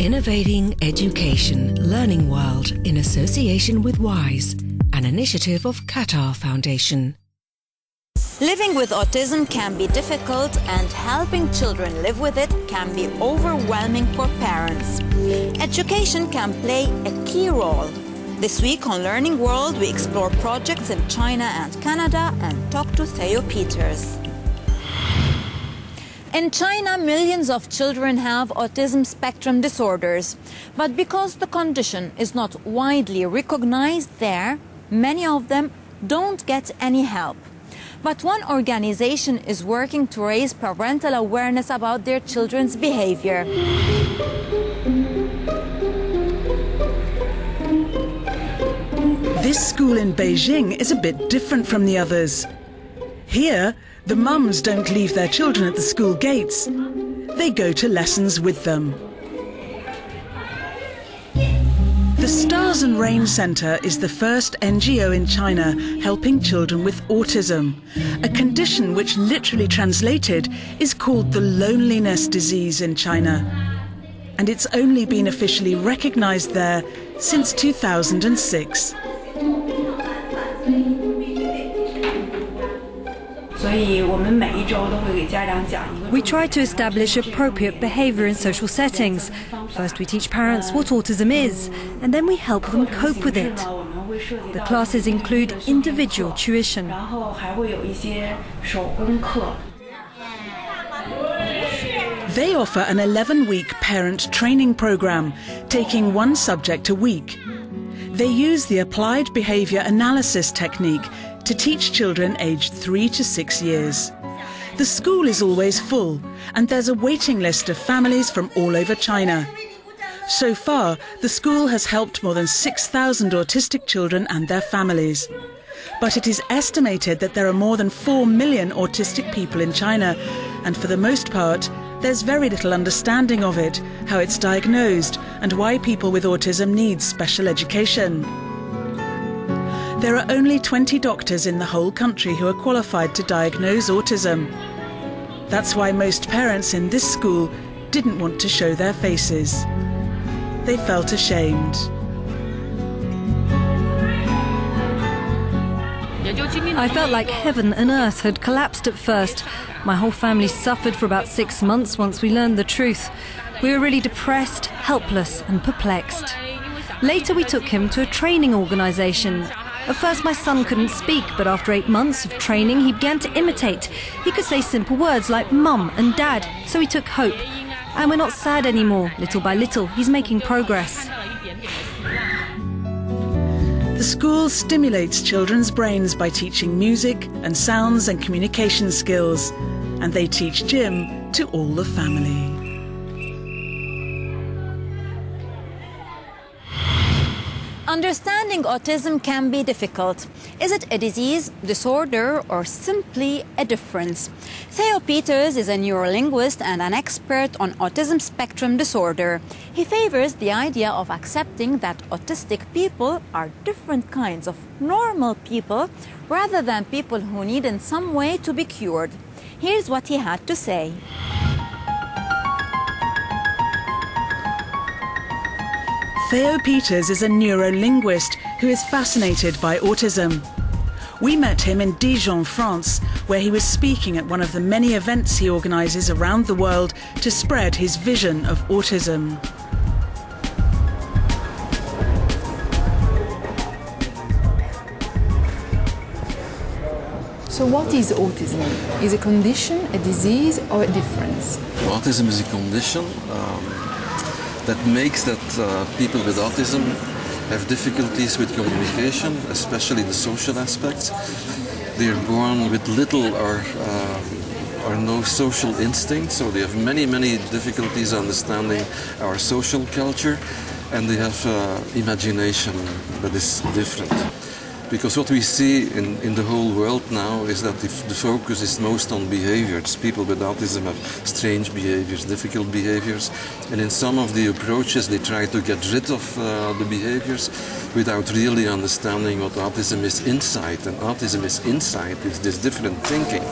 Innovating Education Learning World in association with WISE, an initiative of Qatar Foundation. Living with autism can be difficult, and helping children live with it can be overwhelming for parents. Education can play a key role. This week on Learning World, we explore projects in China and Canada and talk to Theo Peters. In China, millions of children have autism spectrum disorders. But because the condition is not widely recognized there, many of them don't get any help. But one organization is working to raise parental awareness about their children's behavior. This school in Beijing is a bit different from the others. Here, the mums don't leave their children at the school gates. They go to lessons with them. The Stars and Rain Centre is the first NGO in China helping children with autism, a condition which literally translated is called the loneliness disease in China. And it's only been officially recognised there since 2006. We try to establish appropriate behaviour in social settings. First we teach parents what autism is, and then we help them cope with it. The classes include individual tuition. They offer an 11-week parent training programme, taking one subject a week. They use the applied behaviour analysis technique to teach children aged 3 to 6 years. The school is always full, and there's a waiting list of families from all over China. So far, the school has helped more than 6,000 autistic children and their families. But it is estimated that there are more than 4 million autistic people in China, and for the most part, there's very little understanding of it, how it's diagnosed, and why people with autism need special education. There are only 20 doctors in the whole country who are qualified to diagnose autism. That's why most parents in this school didn't want to show their faces. They felt ashamed. I felt like heaven and earth had collapsed at first. My whole family suffered for about 6 months once we learned the truth. We were really depressed, helpless and perplexed. Later we took him to a training organisation. At first my son couldn't speak, but after 8 months of training he began to imitate. He could say simple words like mum and dad, so he took hope. And we're not sad anymore. Little by little he's making progress. The school stimulates children's brains by teaching music and sounds and communication skills, and they teach gym to all the family. Understanding autism can be difficult. Is it a disease, disorder, or simply a difference? Theo Peters is a neurolinguist and an expert on autism spectrum disorder. He favors the idea of accepting that autistic people are different kinds of normal people rather than people who need in some way to be cured. Here's what he had to say. Theo Peters is a neurolinguist who is fascinated by autism. We met him in Dijon, France, where he was speaking at one of the many events he organises around the world to spread his vision of autism. So what is autism? Is it a condition, a disease, or a difference? Autism is a condition that makes that people with autism have difficulties with communication, especially the social aspects. They are born with little or no social instinct, so they have many difficulties understanding our social culture, and they have imagination that is different. Because what we see in the whole world now is that the focus is most on behaviors. People with autism have strange behaviors, difficult behaviors, and in some of the approaches they try to get rid of the behaviors without really understanding what autism is inside. And autism is inside, it's this different thinking.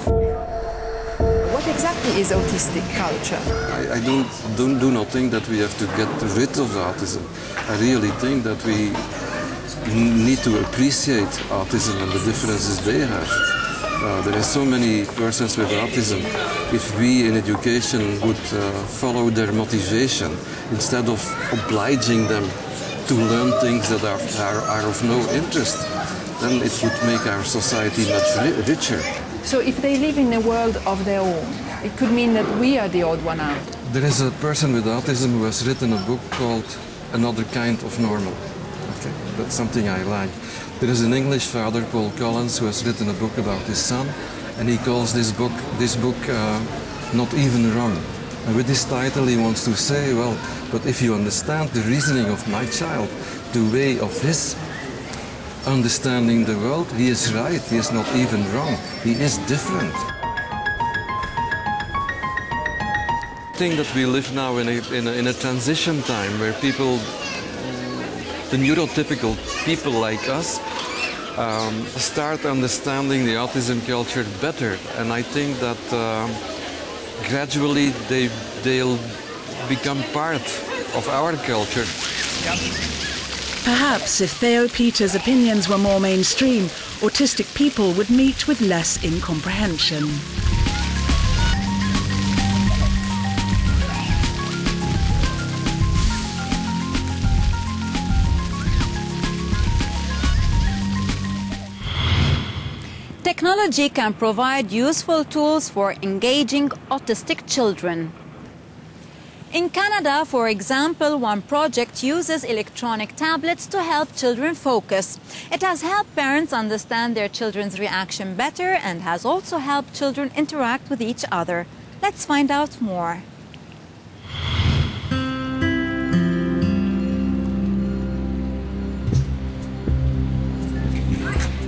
What what exactly is autistic culture? I do not think that we have to get rid of autism. I really think that we need to appreciate autism and the differences they have. There are so many persons with autism. If we in education would follow their motivation instead of obliging them to learn things that are of no interest, then it would make our society much richer. So if they live in a world of their own, it could mean that we are the odd one out. There is a person with autism who has written a book called Another Kind of Normal. Okay, that's something I like. There is an English father, Paul Collins, who has written a book about his son, and he calls this book Not Even Wrong. And with this title he wants to say, well, but if you understand the reasoning of my child, the way of his understanding the world, he is right, he is not even wrong, he is different. I think that we live now in a transition time where people, the neurotypical people like us, start understanding the autism culture better, and I think that gradually they'll become part of our culture. Perhaps if Theo Peters' opinions were more mainstream, autistic people would meet with less incomprehension. Technology can provide useful tools for engaging autistic children. In Canada, for example, one project uses electronic tablets to help children focus. It has helped parents understand their children's reaction better and has also helped children interact with each other. Let's find out more.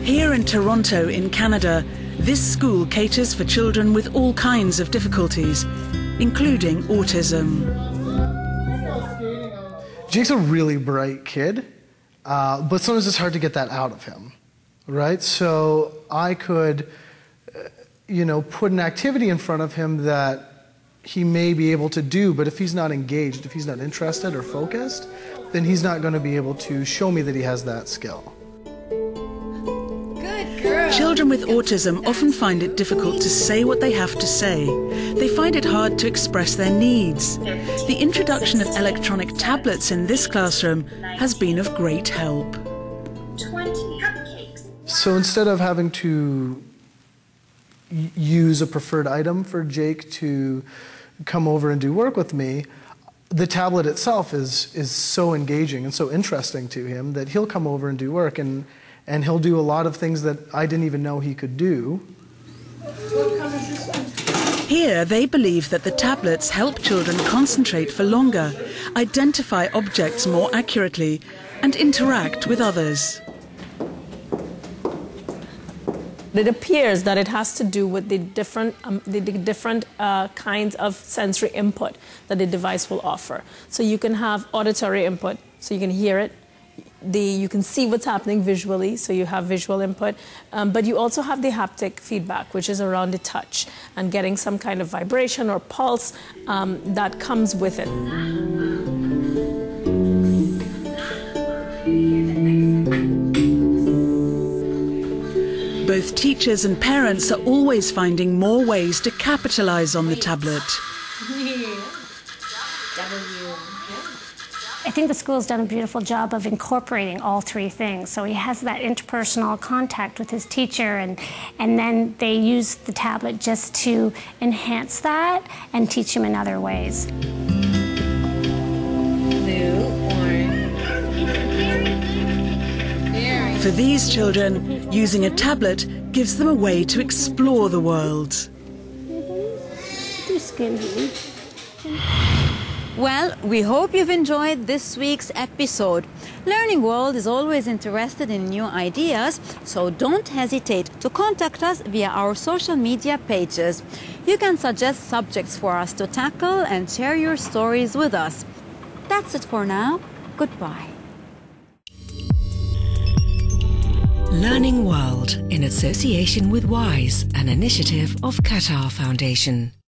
Here in Toronto, in Canada, this school caters for children with all kinds of difficulties, including autism. Jake's a really bright kid, but sometimes it's hard to get that out of him, right? So I could, put an activity in front of him that he may be able to do, but if he's not engaged, if he's not interested or focused, then he's not going to be able to show me that he has that skill. Children with autism often find it difficult to say what they have to say. They find it hard to express their needs. The introduction of electronic tablets in this classroom has been of great help. 20 cupcakes. So instead of having to use a preferred item for Jake to come over and do work with me, the tablet itself is so engaging and so interesting to him that he'll come over and do work, and he'll do a lot of things that I didn't even know he could do. Here, they believe that the tablets help children concentrate for longer, identify objects more accurately, and interact with others. It appears that it has to do with the different kinds of sensory input that the device will offer. So you can have auditory input, so you can hear it. You can see what's happening visually, so you have visual input, but you also have the haptic feedback, which is around the touch and getting some kind of vibration or pulse that comes with it. Both teachers and parents are always finding more ways to capitalize on the tablet. I think the school's done a beautiful job of incorporating all three things. So he has that interpersonal contact with his teacher, and then they use the tablet just to enhance that and teach him in other ways. For these children, using a tablet gives them a way to explore the world. Well, we hope you've enjoyed this week's episode. Learning World is always interested in new ideas, so don't hesitate to contact us via our social media pages. You can suggest subjects for us to tackle and share your stories with us. That's it for now. Goodbye. Learning World in association with WISE, an initiative of Qatar Foundation.